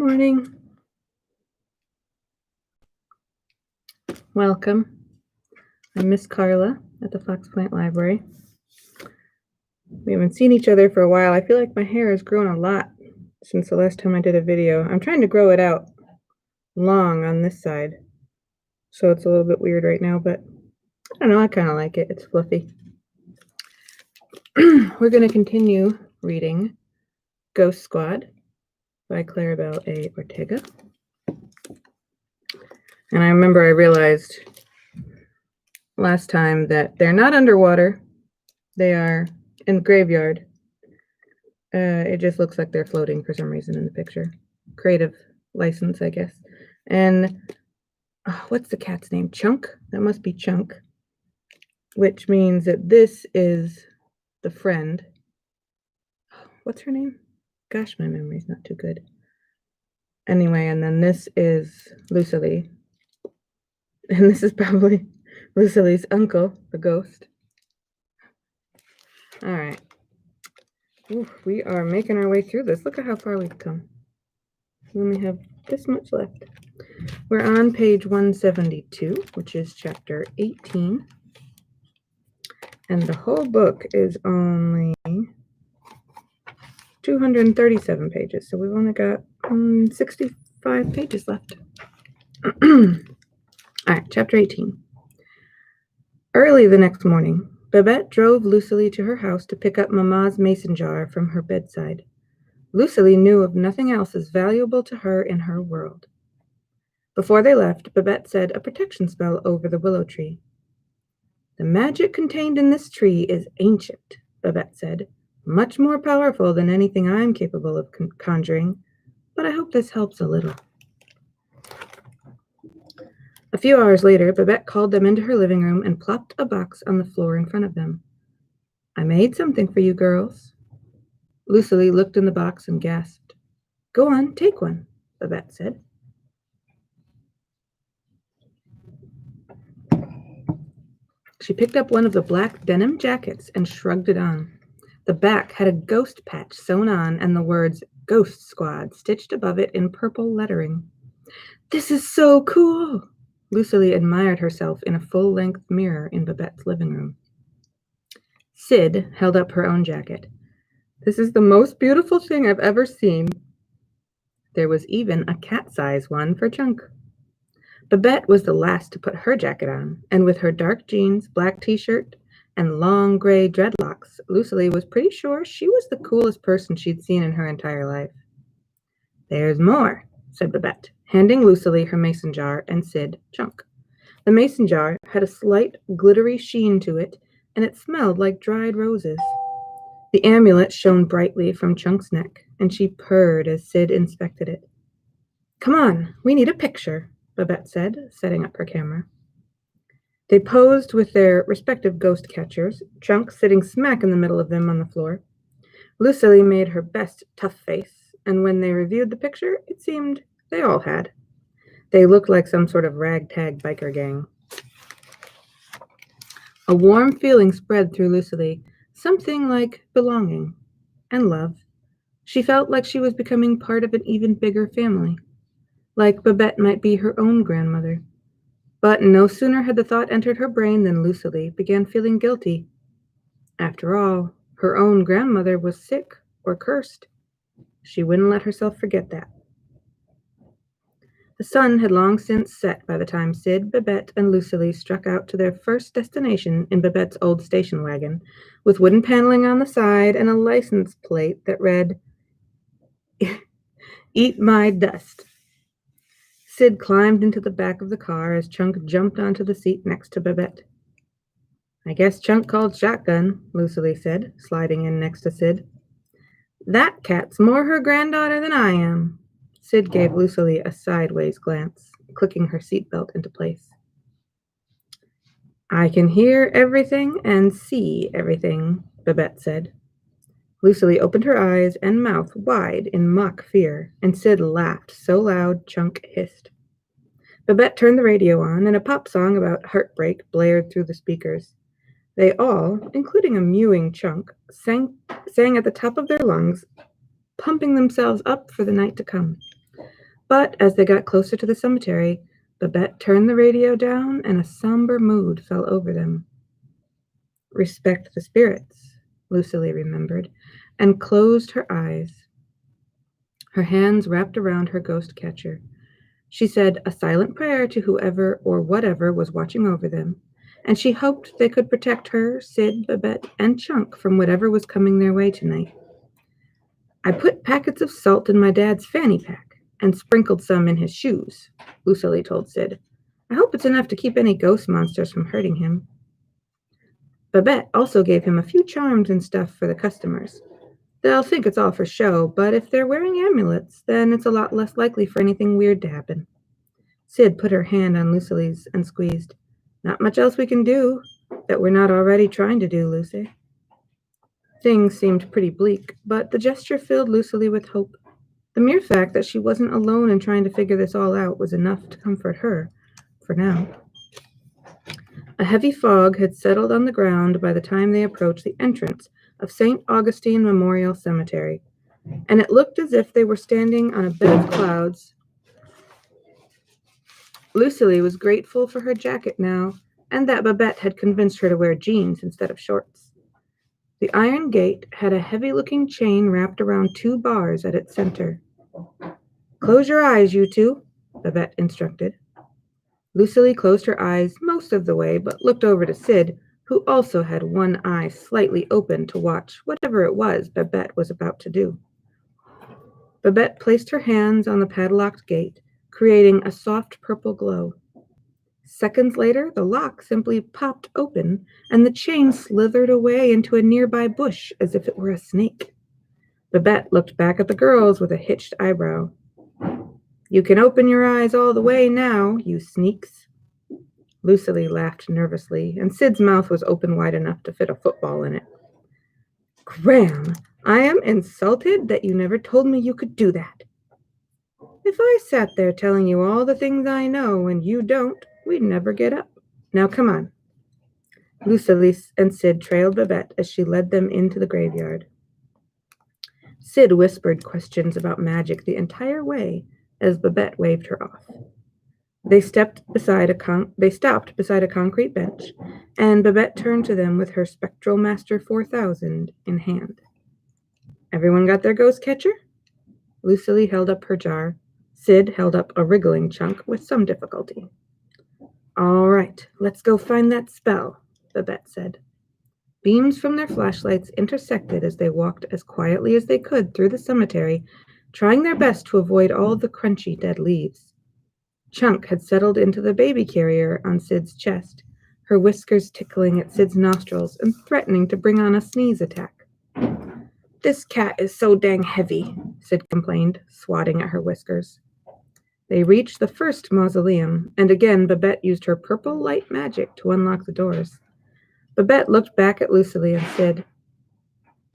morning. Welcome. I'm Miss Carla at the Fox Point Library. We haven't seen each other for a while. I feel like my hair has grown a lot since the last time I did a video. I'm trying to grow it out long on this side, so it's a little bit weird right now, but I don't know, I kind of like it. It's fluffy. We're going to continue reading Ghost Squad by Claribel A. Ortega. And I remember I realized last time that they're not underwater. They are in the graveyard. It just looks like they're floating for some reason in the picture. Creative license, I guess. And what's the cat's name? Chunk? That must be Chunk. Which means that this is the friend. What's her name? Gosh, my memory's not too good. Anyway, and then this is Lucily. And this is probably Lucily's uncle, the ghost. All right. Ooh, we are making our way through this. Look at how far we've come. We only have this much left. We're on page 172, which is chapter 18. And the whole book is only 237 pages. So we've only got 65 pages left. All right, chapter 18. Early the next morning, Babette drove Lucily to her house to pick up Mamma's mason jar from her bedside. Lucily knew of nothing else as valuable to her in her world. Before they left, Babette said a protection spell over the willow tree. The magic contained in this tree is ancient, Babette said, much more powerful than anything I'm capable of conjuring, but I hope this helps a little. A few hours later, Babette called them into her living room and plopped a box on the floor in front of them. I made something for you girls. Lucily looked in the box and gasped. Go on, take one, Babette said. She picked up one of the black denim jackets and shrugged it on. The back had a ghost patch sewn on and the words Ghost Squad stitched above it in purple lettering. This is so cool! Lucily admired herself in a full-length mirror in Babette's living room. Sid held up her own jacket. This is the most beautiful thing I've ever seen. There was even a cat-size one for Chunk. Babette was the last to put her jacket on, and with her dark jeans, black t-shirt, and long gray dreadlocks, Lucily was pretty sure she was the coolest person she'd seen in her entire life. There's more, said Babette, handing Lucily her mason jar and Sid Chunk. The mason jar had a slight glittery sheen to it, and it smelled like dried roses. The amulet shone brightly from Chunk's neck, and she purred as Sid inspected it. Come on, we need a picture, Babette said, setting up her camera. They posed with their respective ghost catchers, Chunk sitting smack in the middle of them on the floor. Lucily made her best tough face, and when they reviewed the picture, it seemed they all had. They looked like some sort of ragtag biker gang. A warm feeling spread through Lucily, something like belonging and love. She felt like she was becoming part of an even bigger family, like Babette might be her own grandmother. But no sooner had the thought entered her brain than Lucily began feeling guilty. After all, her own grandmother was sick or cursed. She wouldn't let herself forget that. The sun had long since set by the time Sid, Babette, and Lucily struck out to their first destination in Babette's old station wagon, with wooden paneling on the side and a license plate that read, Eat My Dust. Sid climbed into the back of the car as Chunk jumped onto the seat next to Babette. I guess Chunk called shotgun, Lucily said, sliding in next to Sid. That cat's more her granddaughter than I am. Sid gave Lucily a sideways glance, clicking her seatbelt into place. I can hear everything and see everything, Babette said. Lucily opened her eyes and mouth wide in mock fear, and Sid laughed so loud Chunk hissed. Babette turned the radio on, and a pop song about heartbreak blared through the speakers. They all, including a mewing Chunk, sang at the top of their lungs, pumping themselves up for the night to come. But as they got closer to the cemetery, Babette turned the radio down and a somber mood fell over them. Respect the spirits, Lucily remembered, and closed her eyes. Her hands wrapped around her ghost catcher. She said a silent prayer to whoever or whatever was watching over them, and she hoped they could protect her, Sid, Babette, and Chunk from whatever was coming their way tonight. I put packets of salt in my dad's fanny pack and sprinkled some in his shoes, Lucily told Sid. I hope it's enough to keep any ghost monsters from hurting him. Babette also gave him a few charms and stuff for the customers. They'll think it's all for show, but if they're wearing amulets, then it's a lot less likely for anything weird to happen. Sid put her hand on Lucily's and squeezed. Not much else we can do that we're not already trying to do, Lucy. Things seemed pretty bleak, but the gesture filled Lucily with hope. The mere fact that she wasn't alone in trying to figure this all out was enough to comfort her, for now. A heavy fog had settled on the ground by the time they approached the entrance of St. Augustine Memorial Cemetery, and it looked as if they were standing on a bed of clouds. Lucily was grateful for her jacket now, and that Babette had convinced her to wear jeans instead of shorts. The iron gate had a heavy-looking chain wrapped around 2 bars at its center. Close your eyes, you two, Babette instructed. Lucily closed her eyes most of the way, but looked over to Sid, who also had one eye slightly open to watch whatever it was Babette was about to do. Babette placed her hands on the padlocked gate, creating a soft purple glow. Seconds later, the lock simply popped open, and the chain slithered away into a nearby bush as if it were a snake. Babette looked back at the girls with a hitched eyebrow. You can open your eyes all the way now, you sneaks. Lucily laughed nervously, and Sid's mouth was open wide enough to fit a football in it. Graham, I am insulted that you never told me you could do that. If I sat there telling you all the things I know and you don't, we'd never get up. Now come on. Lucily and Sid trailed Babette as she led them into the graveyard. Sid whispered questions about magic the entire way as Babette waved her off. They stopped beside a concrete bench, and Babette turned to them with her Spectral Master 4000 in hand. Everyone got their ghost catcher? Lucily held up her jar. Sid held up a wriggling chunk with some difficulty. All right, let's go find that spell, Babette said. Beams from their flashlights intersected as they walked as quietly as they could through the cemetery, trying their best to avoid all the crunchy dead leaves. Chunk had settled into the baby carrier on Sid's chest, her whiskers tickling at Sid's nostrils and threatening to bring on a sneeze attack. This cat is so dang heavy, Sid complained, swatting at her whiskers. They reached the first mausoleum, and again Babette used her purple light magic to unlock the doors. Babette looked back at Lucily and said,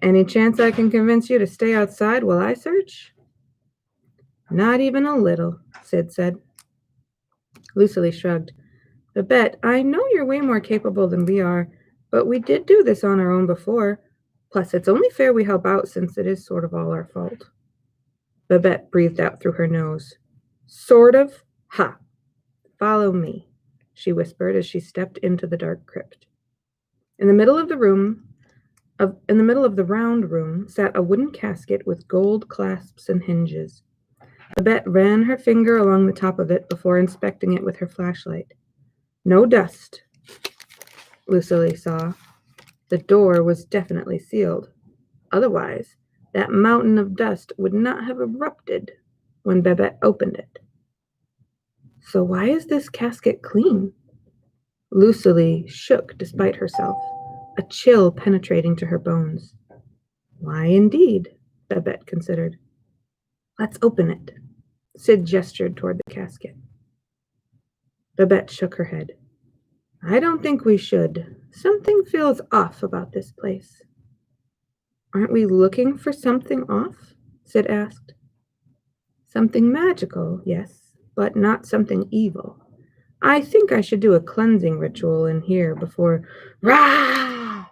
Any chance I can convince you to stay outside while I search? Not even a little, Sid said. Lucily shrugged. Babette, I know you're way more capable than we are, but we did do this on our own before. Plus, it's only fair we help out since it is sort of all our fault. Babette breathed out through her nose. Sort of? Ha! Follow me, she whispered as she stepped into the dark crypt. In the middle of the round room sat a wooden casket with gold clasps and hinges. Babette ran her finger along the top of it before inspecting it with her flashlight. No dust, Lucily saw. The door was definitely sealed. Otherwise, that mountain of dust would not have erupted when Babette opened it. So why is this casket clean? Lucily shook despite herself, a chill penetrating to her bones. Why indeed, Babette considered. Let's open it. Sid gestured toward the casket. Babette shook her head. I don't think we should. Something feels off about this place. Aren't we looking for something off? Sid asked. Something magical, yes, but not something evil. I think I should do a cleansing ritual in here before... Rah!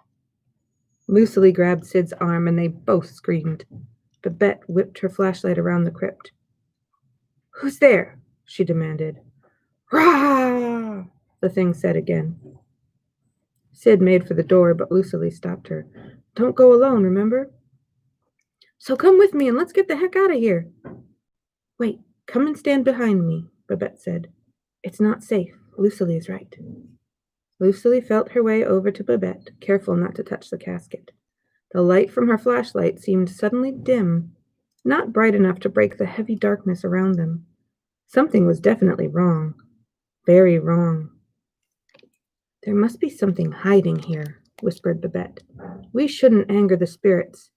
Lucily grabbed Sid's arm and they both screamed. Babette whipped her flashlight around the crypt. "Who's there?" she demanded. "Rah!" the thing said again. Sid made for the door, but Lucily stopped her. "Don't go alone, remember?" "So come with me and let's get the heck out of here." "Wait, come and stand behind me," Babette said. "It's not safe. Lucily is right." Lucily felt her way over to Babette, careful not to touch the casket. The light from her flashlight seemed suddenly dim, not bright enough to break the heavy darkness around them. Something was definitely wrong. Very wrong. "There must be something hiding here," whispered Babette. "We shouldn't anger the spirits,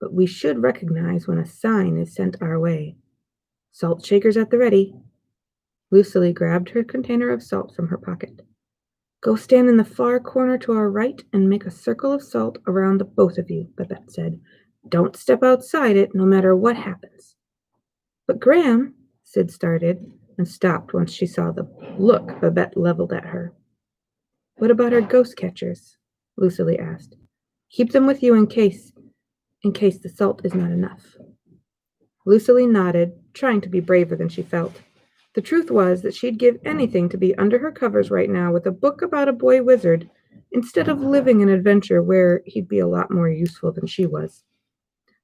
but we should recognize when a sign is sent our way. Salt shakers at the ready." Lucily grabbed her container of salt from her pocket. "Go stand in the far corner to our right and make a circle of salt around the both of you," Babette said. "Don't step outside it, no matter what happens." "But Graham," Sid started, and stopped once she saw the look Babette leveled at her. "What about our ghost catchers?" Lucily asked. "Keep them with you in case the salt is not enough." Lucily nodded, trying to be braver than she felt. The truth was that she'd give anything to be under her covers right now with a book about a boy wizard, instead of living an adventure where he'd be a lot more useful than she was.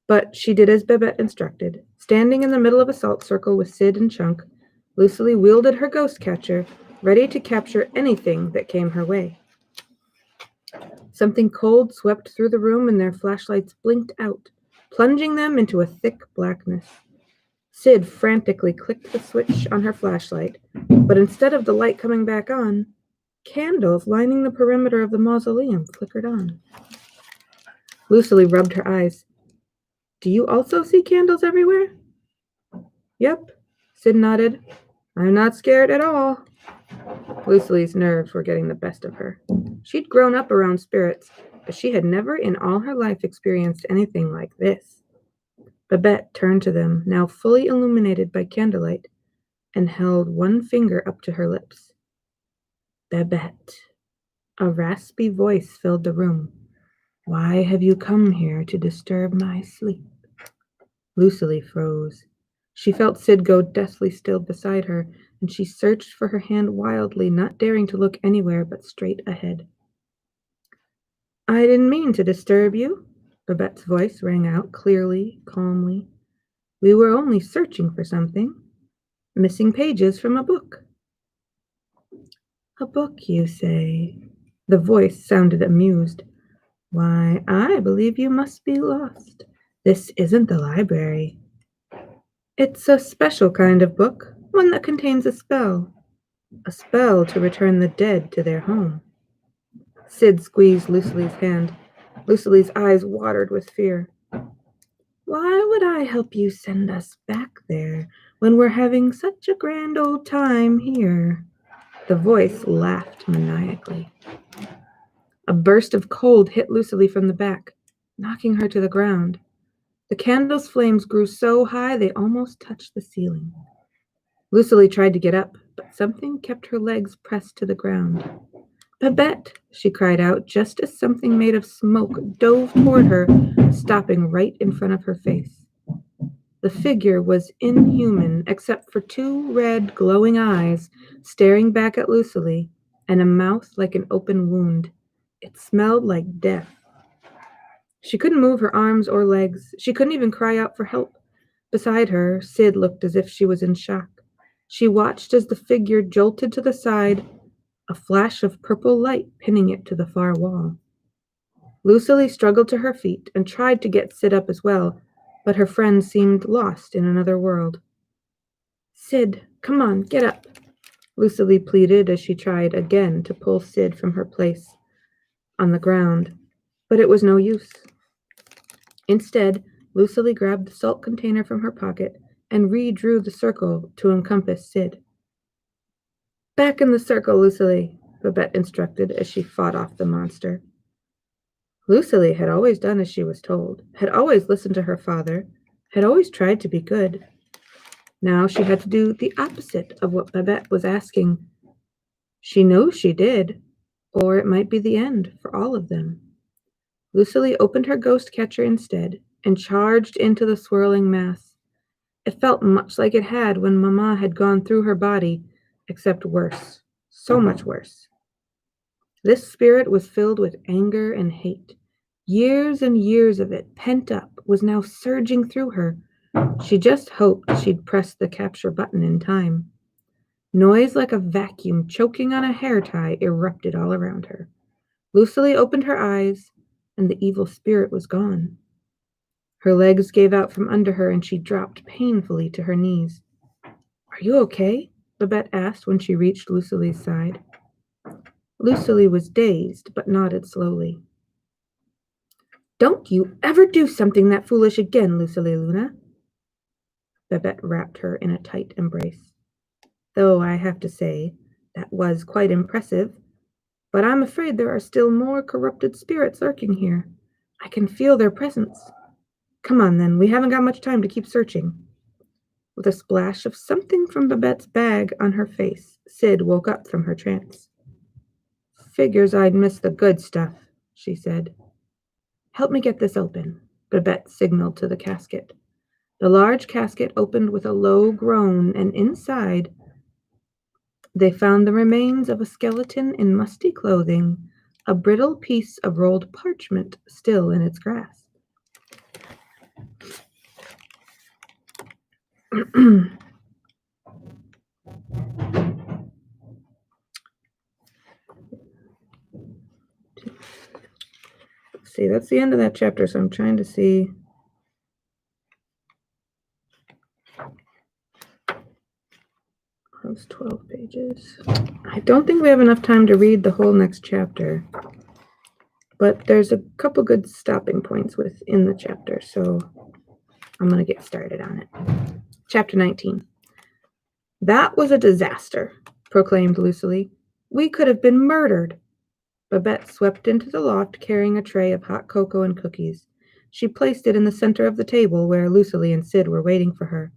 But she did as Babette instructed. Standing in the middle of a salt circle with Sid and Chunk, Lucily wielded her ghost catcher, ready to capture anything that came her way. Something cold swept through the room and their flashlights blinked out, plunging them into a thick blackness. Sid frantically clicked the switch on her flashlight, but instead of the light coming back on, candles lining the perimeter of the mausoleum flickered on. Lucily rubbed her eyes. "Do you also see candles everywhere?" "Yep," Sid nodded. "I'm not scared at all." Lucily's nerves were getting the best of her. She'd grown up around spirits, but she had never in all her life experienced anything like this. Babette turned to them, now fully illuminated by candlelight, and held one finger up to her lips. "Babette." A raspy voice filled the room. "Why have you come here to disturb my sleep?" Lucily froze. She felt Sid go deathly still beside her, and she searched for her hand wildly, not daring to look anywhere but straight ahead. "I didn't mean to disturb you," Babette's voice rang out clearly, calmly. "We were only searching for something. Missing pages from a book." "A book, you say?" The voice sounded amused. "Why, I believe you must be lost. This isn't the library." "It's a special kind of book, one that contains a spell to return the dead to their home." Sid squeezed Lucily's hand. Lucily's eyes watered with fear. "Why would I help you send us back there when we're having such a grand old time here?" The voice laughed maniacally. A burst of cold hit Lucily from the back, knocking her to the ground. The candle's flames grew so high they almost touched the ceiling. Lucily tried to get up, but something kept her legs pressed to the ground. "Babette!" she cried out, just as something made of smoke dove toward her, stopping right in front of her face. The figure was inhuman, except for two red, glowing eyes staring back at Lucily, and a mouth like an open wound. It smelled like death. She couldn't move her arms or legs. She couldn't even cry out for help. Beside her, Sid looked as if she was in shock. She watched as the figure jolted to the side, a flash of purple light pinning it to the far wall. Lucily struggled to her feet and tried to get Sid up as well, but her friend seemed lost in another world. "Sid, come on, get up," Lucily pleaded as she tried again to pull Sid from her place on the ground, but it was no use. Instead, Lucily grabbed the salt container from her pocket and redrew the circle to encompass Sid. "Back in the circle, Lucily," Babette instructed as she fought off the monster. Lucily had always done as she was told, had always listened to her father, had always tried to be good. Now she had to do the opposite of what Babette was asking. She knew she did, or it might be the end for all of them. Lucily opened her ghost catcher instead and charged into the swirling mass. It felt much like it had when Mama had gone through her body, except worse, so much worse. This spirit was filled with anger and hate. Years and years of it, pent up, was now surging through her. She just hoped she'd pressed the capture button in time. Noise like a vacuum choking on a hair tie erupted all around her. Lucily opened her eyes, and the evil spirit was gone. Her legs gave out from under her, and she dropped painfully to her knees. "Are you okay?" Babette asked when she reached Lucily's side. Lucily was dazed, but nodded slowly. "Don't you ever do something that foolish again, Lucily Luna." Babette wrapped her in a tight embrace. "Though I have to say, that was quite impressive. But I'm afraid there are still more corrupted spirits lurking here. I can feel their presence. Come on, then. We haven't got much time to keep searching." With a splash of something from Babette's bag on her face, Sid woke up from her trance. "Figures I'd miss the good stuff," she said. "Help me get this open," Babette signaled to the casket. The large casket opened with a low groan, and inside they found the remains of a skeleton in musty clothing, a brittle piece of rolled parchment still in its grasp. See, that's the end of that chapter, so I'm trying to see. Those 12 pages. I don't think we have enough time to read the whole next chapter, but there's a couple good stopping points within the chapter, so I'm going to get started on it. Chapter 19. "That was a disaster," proclaimed Lucily. "We could have been murdered." Babette swept into the loft carrying a tray of hot cocoa and cookies. She placed it in the center of the table where Lucily and Sid were waiting for her.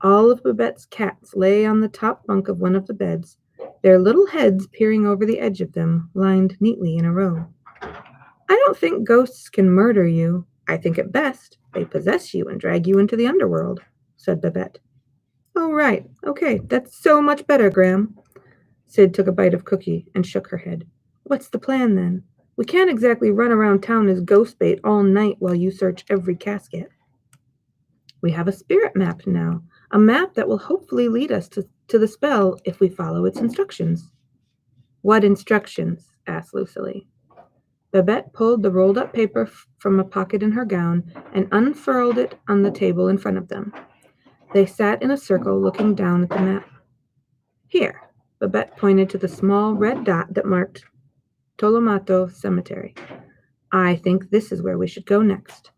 All of Babette's cats lay on the top bunk of one of the beds, their little heads peering over the edge of them, lined neatly in a row. "I don't think ghosts can murder you. I think at best they possess you and drag you into the underworld," said Babette. "Oh, right. Okay, that's so much better, Graham." Sid took a bite of cookie and shook her head. "What's the plan, then? We can't exactly run around town as ghost bait all night while you search every casket." "We have a spirit map now, a map that will hopefully lead us to the spell if we follow its instructions." "What instructions?" asked Lucily. Babette pulled the rolled-up paper from a pocket in her gown and unfurled it on the table in front of them. They sat in a circle looking down at the map. "Here," Babette pointed to the small red dot that marked Tolomato Cemetery. "I think this is where we should go next."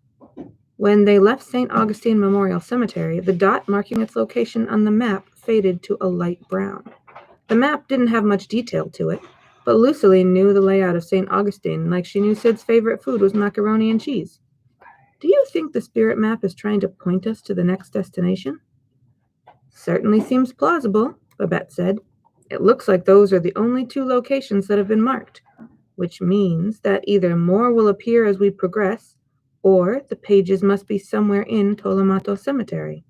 When they left St. Augustine Memorial Cemetery, the dot marking its location on the map faded to a light brown. The map didn't have much detail to it, but Lucily knew the layout of St. Augustine like she knew Sid's favorite food was macaroni and cheese. "Do you think the spirit map is trying to point us to the next destination?" "Certainly seems plausible," Babette said. "It looks like those are the only two locations that have been marked, which means that either more will appear as we progress, or the pages must be somewhere in Tolomato Cemetery."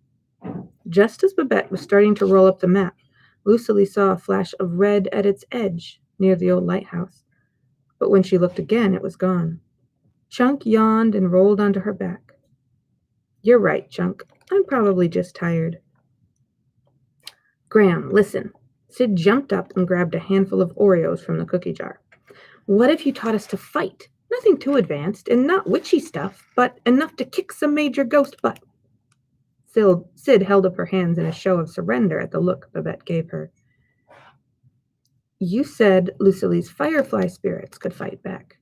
Just as Babette was starting to roll up the map, Lucily saw a flash of red at its edge near the old lighthouse. But when she looked again, it was gone. Chunk yawned and rolled onto her back. "You're right, Chunk. I'm probably just tired." "Graham, listen." Sid jumped up and grabbed a handful of Oreos from the cookie jar. "What if you taught us to fight? Nothing too advanced, and not witchy stuff, but enough to kick some major ghost butt." Sid held up her hands in a show of surrender at the look Babette gave her. "You said Lucily's firefly spirits could fight back.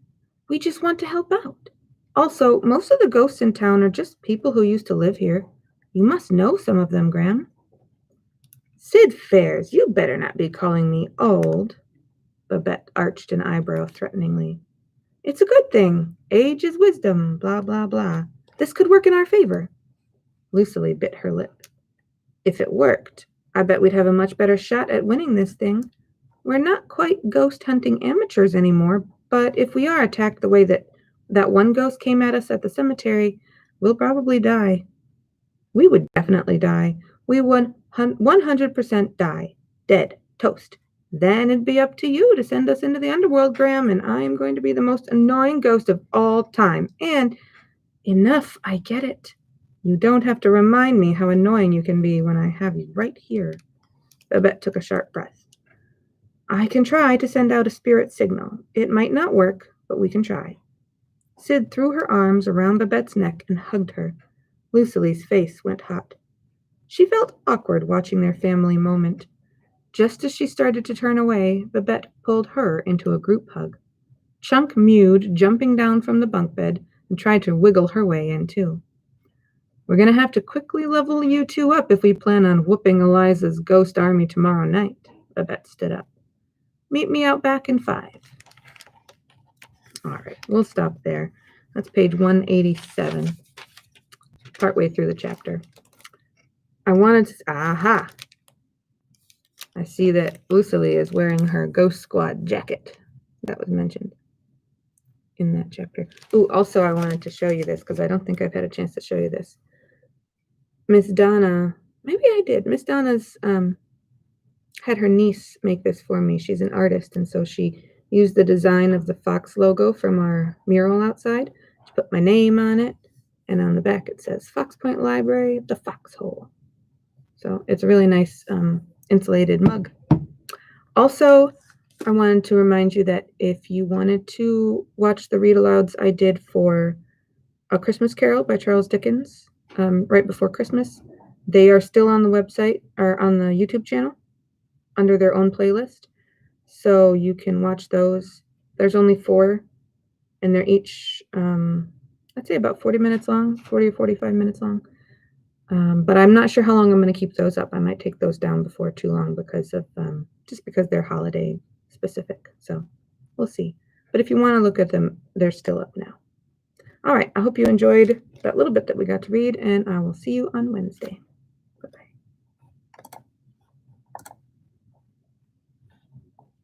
We just want to help out. Also, most of the ghosts in town are just people who used to live here. You must know some of them, Graham." "Sid Fairs, you better not be calling me old." Babette arched an eyebrow threateningly. "It's a good thing. Age is wisdom, blah, blah, blah. This could work in our favor." Lucily bit her lip. "If it worked, I bet we'd have a much better shot at winning this thing. We're not quite ghost hunting amateurs anymore, but if we are attacked the way that one ghost came at us at the cemetery, we'll probably die. We would definitely definitely die. We would 100% die. Dead. Toast. Then it'd be up to you to send us into the underworld, Graham, and I am going to be the most annoying ghost of all time. And enough, I get it. You don't have to remind me how annoying you can be when I have you right here. Babette took a sharp breath. I can try to send out a spirit signal. It might not work, but we can try. Sid threw her arms around Babette's neck and hugged her. Lucille's face went hot. She felt awkward watching their family moment. Just as she started to turn away, Babette pulled her into a group hug. Chunk mewed, jumping down from the bunk bed, and tried to wiggle her way in, too. We're going to have to quickly level you two up if we plan on whooping Eliza's ghost army tomorrow night. Babette stood up. Meet me out back in 5. All right, we'll stop there. That's page 187, partway through the chapter. I wanted to, I see that Lucille is wearing her Ghost Squad jacket. That was mentioned in that chapter. Oh, also I wanted to show you this because I don't think I've had a chance to show you this. Miss Donna, maybe I did. Miss Donna's had her niece make this for me. She's an artist, and so she used the design of the Fox logo from our mural outside. She put my name on it, and on the back it says Fox Point Library, the Foxhole. So it's a really nice insulated mug. Also, I wanted to remind you that if you wanted to watch the read-alouds I did for A Christmas Carol by Charles Dickens right before Christmas, they are still on the website or on the YouTube channel under their own playlist. So you can watch those. There's only 4, and they're each, I'd say about 40 minutes long, 40 or 45 minutes long. But I'm not sure how long I'm going to keep those up. I might take those down before too long because of just because they're holiday specific. So we'll see. But if you want to look at them, they're still up now. All right. I hope you enjoyed that little bit that we got to read, and I will see you on Wednesday.